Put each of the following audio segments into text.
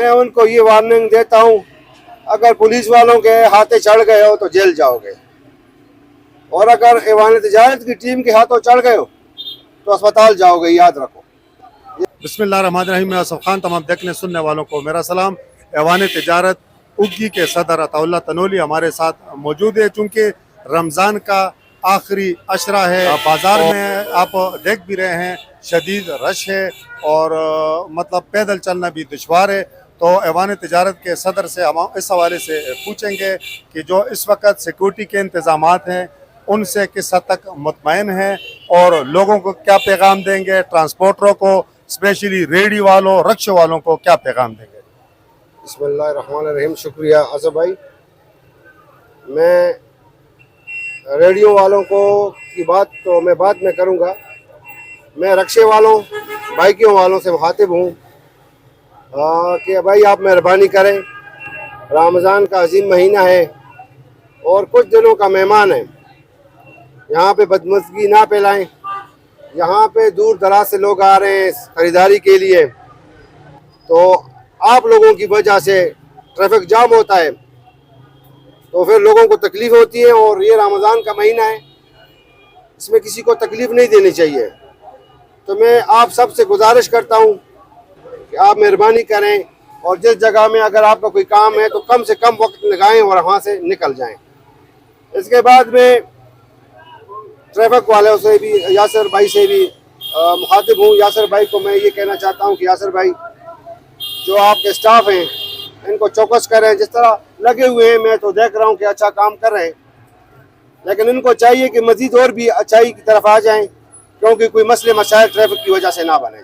मैं उनको ये वार्निंग देता हूँ, अगर पुलिस वालों के हाथे चढ़ गए हो तो जेल जाओगे, और अगर ऐवान तिजारत की टीम के हाथों चढ़ गए हो तो अस्पताल जाओगे, याद रखो। बिस्मिल्लाहिर्रहमानिर्रहीम। मैं आसफ खान, तमाम देखने सुनने वालों को मेरा सलाम। ऐवान तिजारत उग्गी के सदर अताउल्लाह तनोली हमारे साथ मौजूद है। चूँकि रमज़ान का आखिरी अशरा है, बाज़ार में आप देख भी रहे हैं शदीद रश है और मतलब पैदल चलना भी दुश्वार है। तो ऐवान तिजारत के सदर से हम इस हवाले से पूछेंगे कि जो इस वक्त सिक्योरिटी के इंतज़ामात हैं उनसे किस हद तक मुतमईन हैं और लोगों को क्या पैगाम देंगे, ट्रांसपोर्टरों को, स्पेशली रेडी वालों, रक्शा वालों को क्या पैगाम देंगे। बिस्मिल्लाहिर्रहमानिर्रहीम। शुक्रिया आसफ भाई। मैं रेडियो वालों को की बात तो मैं बाद में करूँगा, मैं रक्शे वालों, बाइकों वालों से मुखातिब हूँ कि भाई आप मेहरबानी करें, रमज़ान का अजीम महीना है और कुछ दिनों का मेहमान है, यहाँ पे बदमज़गी ना फैलाएं। यहाँ पे दूर दराज से लोग आ रहे हैं ख़रीदारी के लिए, तो आप लोगों की वजह से ट्रैफिक जाम होता है, तो फिर लोगों को तकलीफ़ होती है। और ये रमज़ान का महीना है, इसमें किसी को तकलीफ़ नहीं देनी चाहिए। तो मैं आप सब से गुजारिश करता हूँ कि आप मेहरबानी करें और जिस जगह में अगर आपका कोई काम है तो कम से कम वक्त लगाएं और वहाँ से निकल जाएं। इसके बाद में ट्रैफिक वालों से भी, यासर भाई से भी मुखातिब हूँ। यासर भाई को मैं ये कहना चाहता हूँ कि यासर भाई, जो आपके स्टाफ हैं इनको चौकस करें। जिस तरह लगे हुए हैं, मैं तो देख रहा हूँ कि अच्छा काम कर रहे हैं, लेकिन इनको चाहिए कि मज़ीद और भी अच्छाई की तरफ आ जाएं, क्योंकि कोई मसले मसाइल ट्रैफिक की वजह से ना बने।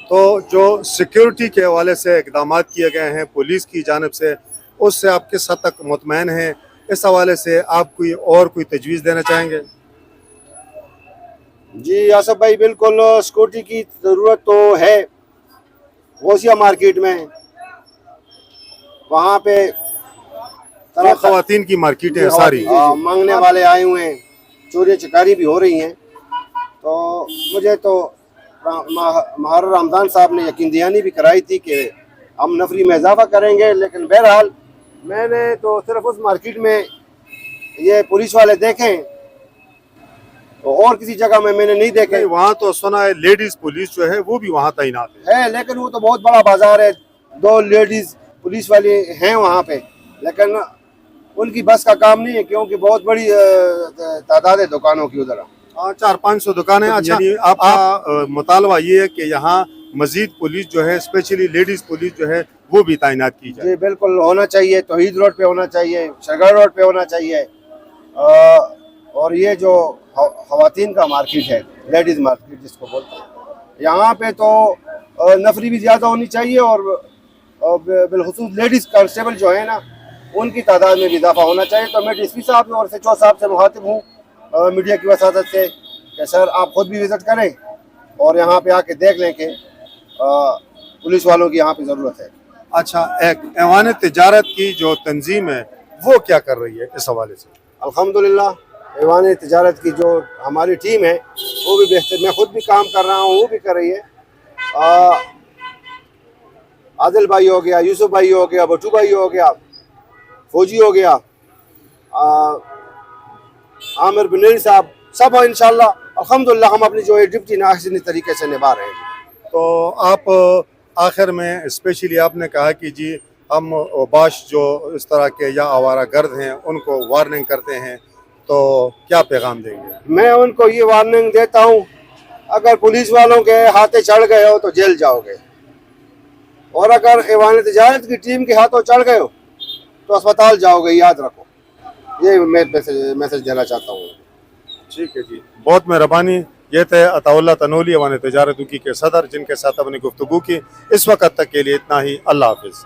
तो जो सिक्योरिटी के हवाले से इकदाम किए गए हैं पुलिस की जानिब से, उससे आप किस हद तक मुतमईन हैं, इस हवाले से आप कोई तजवीज़ देना चाहेंगे। जी आसफ भाई, बिल्कुल सिक्योरिटी की ज़रूरत तो है। गौसिया मार्केट में वहाँ पे तरह ख़वातीन की मार्केटें हैं सारी, मांगने वाले आए हुए हैं, चोरी चकारी भी हो रही हैं। तो मुझे तो महार रमज़ान साहब ने यकीन दहानी भी कराई थी कि हम नफरी में इजाफा करेंगे, लेकिन बहरहाल मैंने तो सिर्फ उस मार्केट में ये पुलिस वाले देखें, तो और किसी जगह में मैंने नहीं देखे। वहाँ तो सुना है लेडीज़ पुलिस जो है वो भी वहाँ तैनात है, लेकिन वो तो बहुत बड़ा बाजार है, 2 लेडीज़ पुलिस वाले हैं वहाँ पे, लेकिन उनकी बस का काम नहीं है, क्योंकि बहुत बड़ी तादाद है दुकानों की उधर। 400-500 दुकानें। अच्छा, आपका मुतालबा ये है कि यहाँ मजीद पुलिस जो है, स्पेशली लेडीज़ पुलिस जो है वो भी तैनात की जाए। जी बिल्कुल होना चाहिए, तौहीद रोड पे होना चाहिए, शगर रोड पे होना चाहिए। और ये जो ख़वातीन का मार्केट है, लेडीज़ मार्केट जिसको बोलते हैं, यहाँ पे तो नफरी भी ज़्यादा होनी चाहिए और बिलखुसूस लेडीज़ कांस्टेबल जो है ना, उनकी तादाद में भी इजाफा होना चाहिए। तो मैं डीएसपी साहब और SHO साहब से मुखातिब हूँ मीडिया की वसातत से कि सर आप ख़ुद भी विज़िट करें और यहाँ पे आके देख लें कि पुलिस वालों की यहाँ पे ज़रूरत है। अच्छा, एक ऐवान तिजारत की जो तंजीम है वो क्या कर रही है इस हवाले से। अल्हम्दुलिल्लाह ऐवान तिजारत की जो हमारी टीम है वो भी बेहतर, मैं खुद भी काम कर रहा हूँ, वो भी कर रही है। आदिल भाई हो गया, यूसुफ भाई हो गया, भट्टू भाई हो गया, फौजी हो गया, आमिर बिनेरी साहब, सब इंशाल्लाह अल्हम्दुलिल्लाह हम अपनी जो है ड्यूटी नाहसन तरीके से निभा रहे हैं। तो आप आखिर में स्पेशली आपने कहा कि जी हम बाश जो इस तरह के या आवारा गर्द हैं उनको वार्निंग करते हैं, तो क्या पैगाम देंगे। मैं उनको ये वार्निंग देता हूँ, अगर पुलिस वालों के हाथे चढ़ गए हो तो जेल जाओगे, और अगर ऐवान तिजारत की टीम के हाथों चढ़ गए हो तो अस्पताल जाओगे, याद रखो। ये मैं मैसेज देना चाहता हूँ। ठीक है जी, बहुत मेहरबानी। ये थे अताउल्लाह तनोली ऐवान तिजारत उग्गी के सदर, जिनके साथ अपनी गुफ्तगू की। इस वक्त तक के लिए इतना ही। अल्लाह हाफिज़।